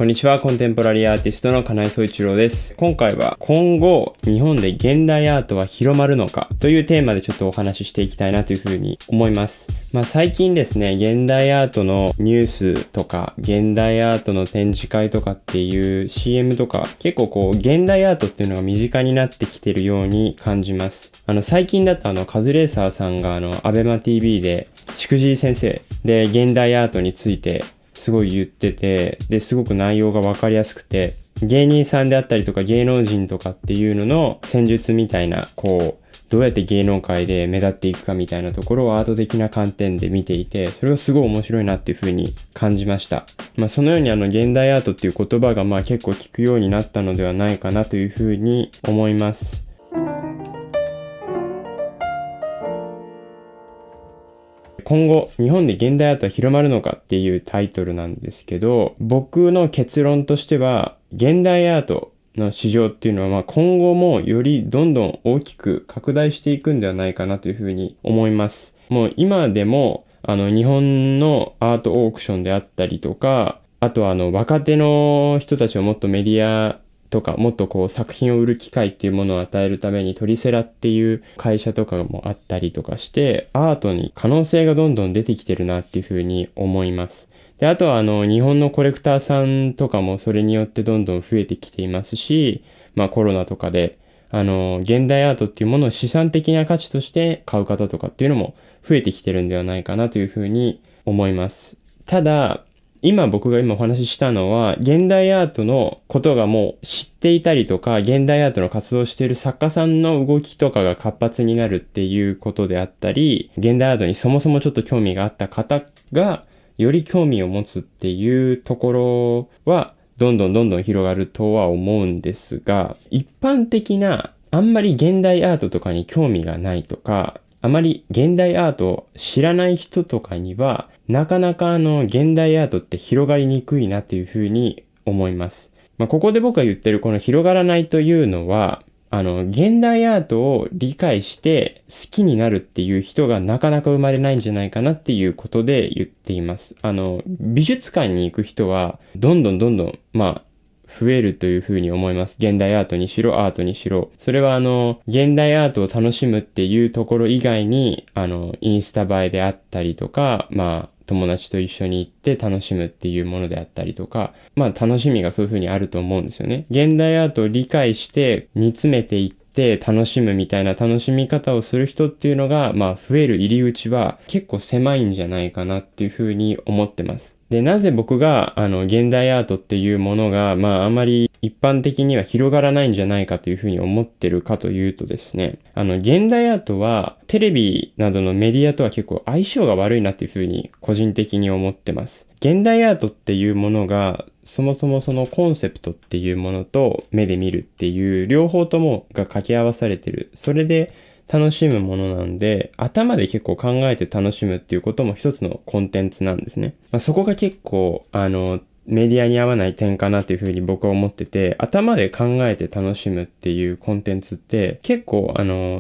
こんにちは、コンテンポラリーアーティストの金井総一郎です。今回は今後日本で現代アートは広まるのかというテーマでちょっとお話ししていきたいなというふうに思います。最近ですね、現代アートのニュースとか現代アートの展示会とかっていう CM とか結構現代アートっていうのが身近になってきてるように感じます。最近だとカズレーサーさんがアベマ TV でしくじり先生で現代アートについてすごい言ってて、すごく内容がわかりやすくて、芸人さんであったりとか芸能人とかっていうのの戦術みたいな、どうやって芸能界で目立っていくかみたいなところをアート的な観点で見ていて、それがすごい面白いなっていう風に感じました。そのように現代アートっていう言葉が結構聞くようになったのではないかなという風に思います。今後日本で現代アートは広まるのかっていうタイトルなんですけど、僕の結論としては現代アートの市場っていうのは今後もよりどんどん大きく拡大していくんではないかなというふうに思います。もう今でも日本のアートオークションであったりとか、あとは若手の人たちをもっとメディアとかもっと作品を売る機会っていうものを与えるためにトリセラっていう会社とかもあったりとかしてアートに可能性がどんどん出てきてるなっていうふうに思います。で、あとは日本のコレクターさんとかもそれによってどんどん増えてきていますし、コロナとかで現代アートっていうものを資産的な価値として買う方とかっていうのも増えてきてるんではないかなというふうに思います。ただ僕が今お話ししたのは現代アートのことがもう知っていたりとか現代アートの活動をしている作家さんの動きとかが活発になるっていうことであったり、現代アートにそもそもちょっと興味があった方がより興味を持つっていうところはどんどん広がるとは思うんですが、一般的なあんまり現代アートとかに興味がないとか、あまり現代アートを知らない人とかにはなかなか現代アートって広がりにくいなっていうふうに思います。ここで僕が言ってるこの広がらないというのは、現代アートを理解して好きになるっていう人がなかなか生まれないんじゃないかなっていうことで言っています。美術館に行く人はどんどん増えるというふうに思います。現代アートにしろ、アートにしろ。それは現代アートを楽しむっていうところ以外に、インスタ映えであったりとか、友達と一緒に行って楽しむっていうものであったりとか、楽しみがそういうふうにあると思うんですよね。現代アートを理解して煮詰めていって楽しむみたいな楽しみ方をする人っていうのが、増える入り口は結構狭いんじゃないかなっていうふうに思ってます。で、なぜ僕が現代アートっていうものがあまり一般的には広がらないんじゃないかというふうに思ってるかというとですね、現代アートはテレビなどのメディアとは結構相性が悪いなっていうふうに個人的に思ってます。現代アートっていうものがそもそもそのコンセプトっていうものと目で見るっていう両方ともが掛け合わされてる。それで楽しむものなんで、頭で結構考えて楽しむっていうことも一つのコンテンツなんですね。そこが結構、メディアに合わない点かなっていうふうに僕は思ってて、頭で考えて楽しむっていうコンテンツって結構、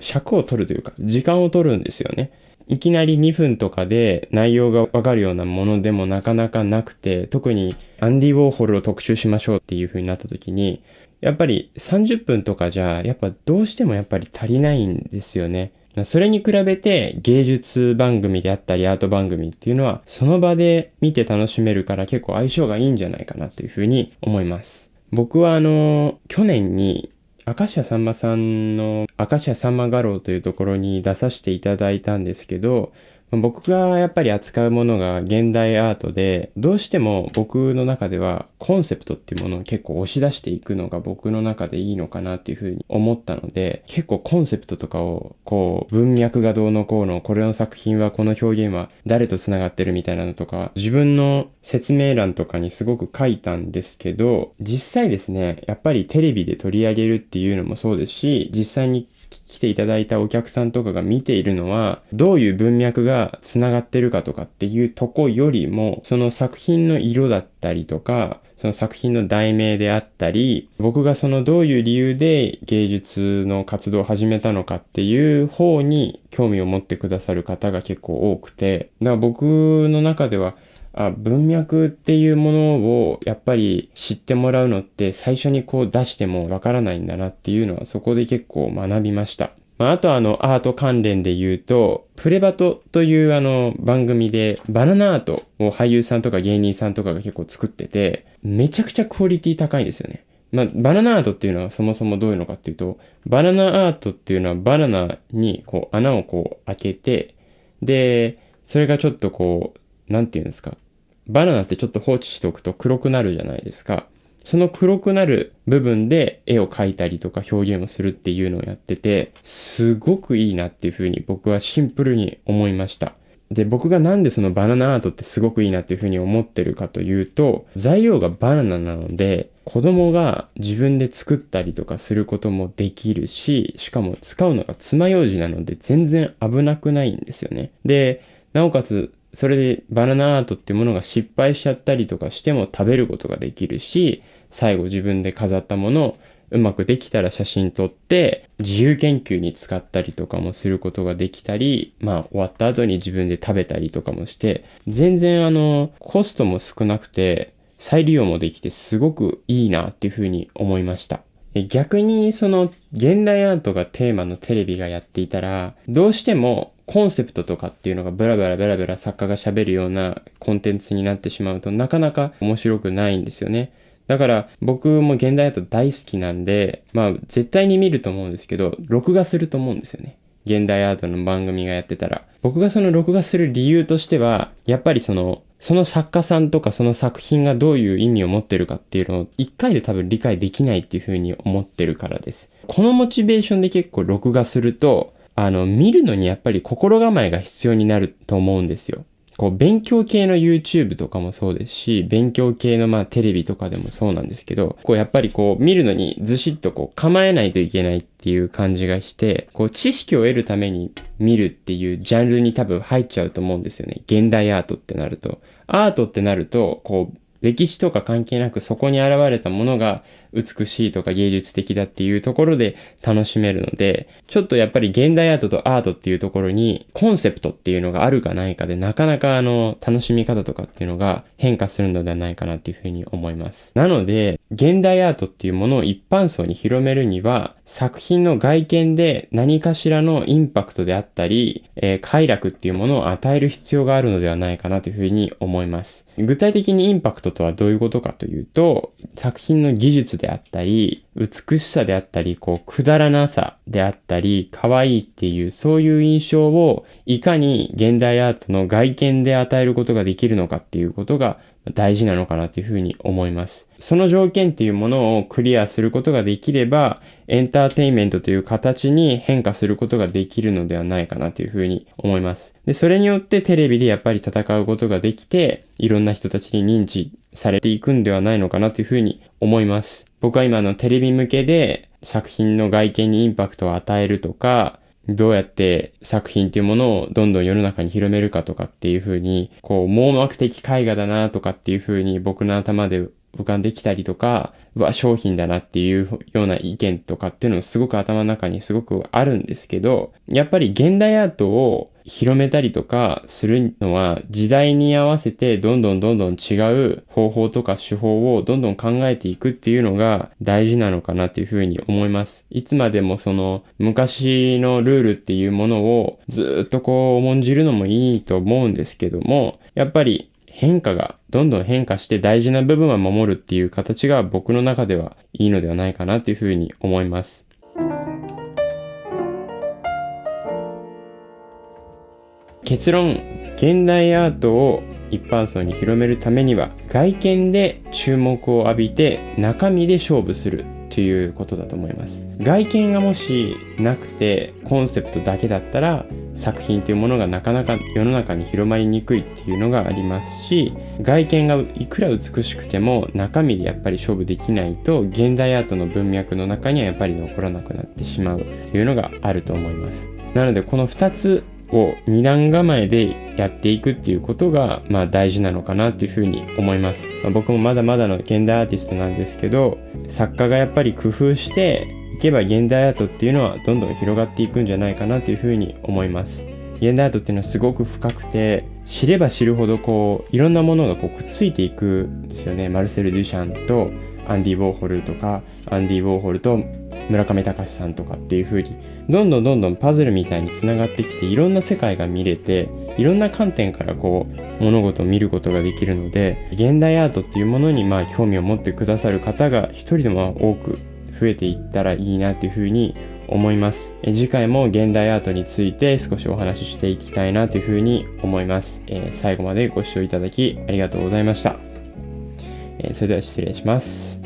尺を取るというか、時間を取るんですよね。いきなり2分とかで内容がわかるようなものでもなかなかなくて、特にアンディ・ウォーホルを特集しましょうっていう風になった時に、やっぱり30分とかじゃ、やっぱどうしてもやっぱり足りないんですよね。それに比べて芸術番組であったりアート番組っていうのはその場で見て楽しめるから結構相性がいいんじゃないかなっていう風に思います。僕は去年に明石家さんまさんの明石家さんま画廊というところに出させていただいたんですけど、僕がやっぱり扱うものが現代アートで、どうしても僕の中ではコンセプトっていうものを結構押し出していくのが僕の中でいいのかなっていうふうに思ったので、結構コンセプトとかを文脈がどうのこうの、これの作品はこの表現は誰と繋がってるみたいなのとか、自分の説明欄とかにすごく書いたんですけど、実際ですね、やっぱりテレビで取り上げるっていうのもそうですし、実際に来ていただいたお客さんとかが見ているのはどういう文脈がつながってるかとかっていうとこよりも、その作品の色だったりとか、その作品の題名であったり、僕がそのどういう理由で芸術の活動を始めたのかっていう方に興味を持ってくださる方が結構多くて、だから僕の中では文脈っていうものをやっぱり知ってもらうのって最初にこう出してもわからないんだなっていうのはそこで結構学びました。あとアート関連で言うと、プレバトという番組でバナナアートを俳優さんとか芸人さんとかが結構作ってて、めちゃくちゃクオリティ高いんですよね。バナナアートっていうのはそもそもどういうのかっていうと、バナナアートっていうのはバナナにこう穴をこう開けて、で、それがちょっとこう、なんていうんですか。バナナってちょっと放置しておくと黒くなるじゃないですか。その黒くなる部分で絵を描いたりとか表現をするっていうのをやってて、すごくいいなっていうふうに僕はシンプルに思いました。で、僕がなんでそのバナナアートってすごくいいなっていうふうに思ってるかというと、材料がバナナなので、子供が自分で作ったりとかすることもできるし、しかも使うのが爪楊枝なので全然危なくないんですよね。で、なおかつそれでバナナアートっていうものが失敗しちゃったりとかしても食べることができるし、最後自分で飾ったものをうまくできたら写真撮って自由研究に使ったりとかもすることができたり、終わった後に自分で食べたりとかもして、全然コストも少なくて再利用もできてすごくいいなっていうふうに思いました。逆にその現代アートがテーマのテレビがやっていたら、どうしてもコンセプトとかっていうのがブラブラ作家が喋るようなコンテンツになってしまうとなかなか面白くないんですよね。だから僕も現代アート大好きなんで、絶対に見ると思うんですけど、録画すると思うんですよね。現代アートの番組がやってたら。僕がその録画する理由としては、やっぱりその作家さんとかその作品がどういう意味を持ってるかっていうのを一回で多分理解できないっていうふうに思ってるからです。このモチベーションで結構録画すると、見るのにやっぱり心構えが必要になると思うんですよ。こう勉強系の YouTube とかもそうですし、勉強系のテレビとかでもそうなんですけど、やっぱり見るのにずしっと構えないといけないっていう感じがして、知識を得るために見るっていうジャンルに多分入っちゃうと思うんですよね。現代アートってなると。アートってなると、歴史とか関係なくそこに現れたものが美しいとか芸術的だっていうところで楽しめるので、ちょっとやっぱり現代アートとアートっていうところにコンセプトっていうのがあるかないかでなかなか楽しみ方とかっていうのが変化するのではないかなっていうふうに思います。なので、現代アートっていうものを一般層に広めるには、作品の外見で何かしらのインパクトであったり、快楽っていうものを与える必要があるのではないかなというふうに思います。具体的にインパクトとはどういうことかというと、作品の技術であったり、美しさであったり、くだらなさであったり、可愛いっていう、そういう印象をいかに現代アートの外見で与えることができるのかっていうことが大事なのかなというふうに思います。その条件っていうものをクリアすることができれば、エンターテインメントという形に変化することができるのではないかなというふうに思います。で、それによってテレビでやっぱり戦うことができて、いろんな人たちに認知されていくんではないのかなというふうに思います。僕は今テレビ向けで作品の外見にインパクトを与えるとか、どうやって作品っていうものをどんどん世の中に広めるかとかっていう風に、網膜的絵画だなとかっていう風に僕の頭で浮かんできたりとか、商品だなっていうような意見とかっていうのもすごく頭の中にすごくあるんですけど、やっぱり現代アートを広めたりとかするのは時代に合わせてどんどん違う方法とか手法をどんどん考えていくっていうのが大事なのかなっていうふうに思います。いつまでもその昔のルールっていうものをずっと重んじるのもいいと思うんですけども、やっぱり変化がどんどん変化して大事な部分は守るっていう形が僕の中ではいいのではないかなっていうふうに思います。結論、現代アートを一般層に広めるためには外見で注目を浴びて中身で勝負するということだと思います。外見がもしなくてコンセプトだけだったら作品というものがなかなか世の中に広まりにくいっていうのがありますし、外見がいくら美しくても中身でやっぱり勝負できないと現代アートの文脈の中にはやっぱり残らなくなってしまうというのがあると思います。なのでこの2つを二段構えでやっていくっていうことが大事なのかなっていうふうに思います。僕もまだまだの現代アーティストなんですけど、作家がやっぱり工夫していけば現代アートっていうのはどんどん広がっていくんじゃないかなっていうふうに思います。現代アートっていうのはすごく深くて知れば知るほどこういろんなものがこうくっついていくんですよね。マルセル・デュシャンとアンディ・ウォーホルとか、アンディ・ウォーホルと村上隆さんとかっていう風にどんどんパズルみたいにつながってきて、いろんな世界が見れて、いろんな観点からこう物事を見ることができるので、現代アートっていうものに興味を持ってくださる方が一人でも多く増えていったらいいなっていう風に思います。次回も現代アートについて少しお話ししていきたいなという風に思います。最後までご視聴いただきありがとうございました。それでは失礼します。